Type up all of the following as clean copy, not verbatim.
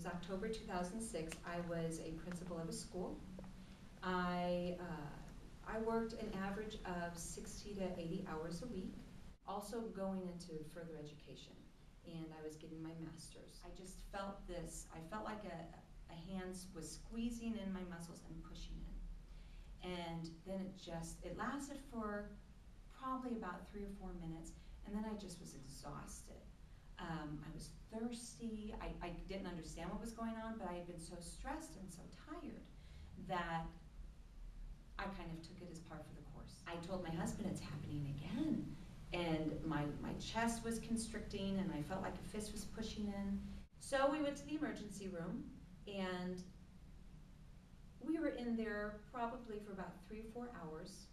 was October 2006. I was a principal of a school. I worked an average of 60 to 80 hours a week, also going into further education, and I was getting my master's. I just felt this, I felt like a hand was squeezing in my muscles and pushing in. And then it lasted for probably about 3 or 4 minutes, and then I just was exhausted. I was thirsty. I didn't understand what was going on, but I had been so stressed and so tired that I kind of took it as par for the course. I told my husband it's happening again, and my chest was constricting, and I felt like a fist was pushing in. So we went to the emergency room, and we were in there probably for about 3 or 4 hours,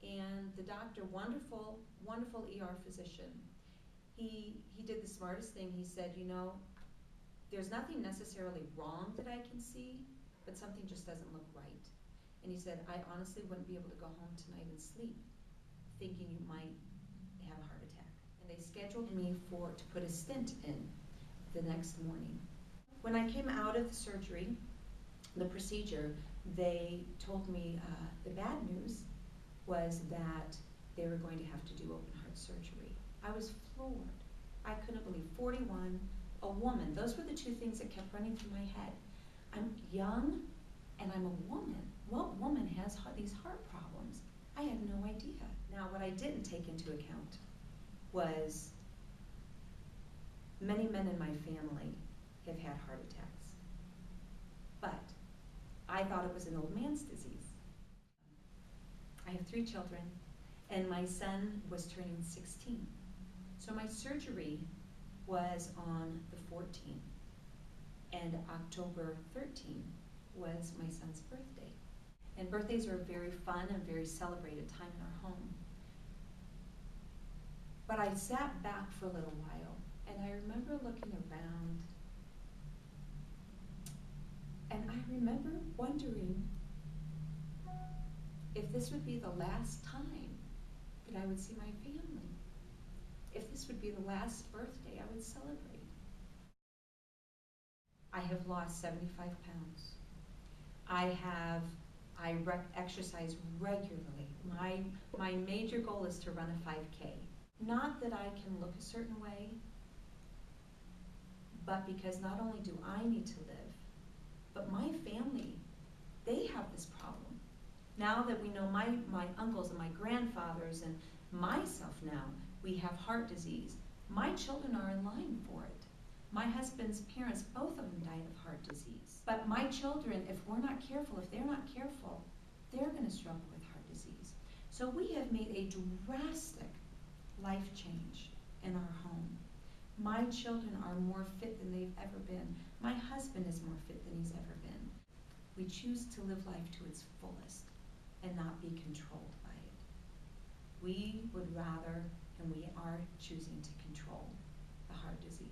and the doctor, wonderful ER physician, he did the smartest thing. He said, you know, there's nothing necessarily wrong that I can see, but something just doesn't look right. And he said, I honestly wouldn't be able to go home tonight and sleep, thinking you might have a heart attack. And they scheduled me to put a stent in the next morning. When I came out of the surgery, the procedure, they told me the bad news was that they were going to have to do open heart surgery. I was floored. I couldn't believe 41, a woman. Those were the two things that kept running through my head. I'm young and I'm a woman. What woman has these heart problems? I had no idea. Now, what I didn't take into account was many men in my family have had heart attacks. But I thought it was an old man's disease. I have 3 children, and my son was turning 16. So my surgery was on the 14th, and October 13th was my son's birthday. And birthdays are a very fun and very celebrated time in our home. But I sat back for a little while, and I remember looking around, and I remember wondering if this would be the last time that I would see my family, if this would be the last birthday I would celebrate. I have lost 75 pounds. I exercise regularly. My major goal is to run a 5K. Not that I can look a certain way, but because not only do I need to live, but my family, they have this problem. Now that we know my uncles and my grandfathers and myself now, we have heart disease. My children are in line for it. My husband's parents, both of them died of heart disease. But my children, if we're not careful, if they're not careful, they're going to struggle with heart disease. So we have made a drastic life change in our home. My children are more fit than they've ever been. My husband is more fit than he's ever been. We choose to live life to its fullest and not be controlled by it. We would rather, and we are choosing to control the heart disease.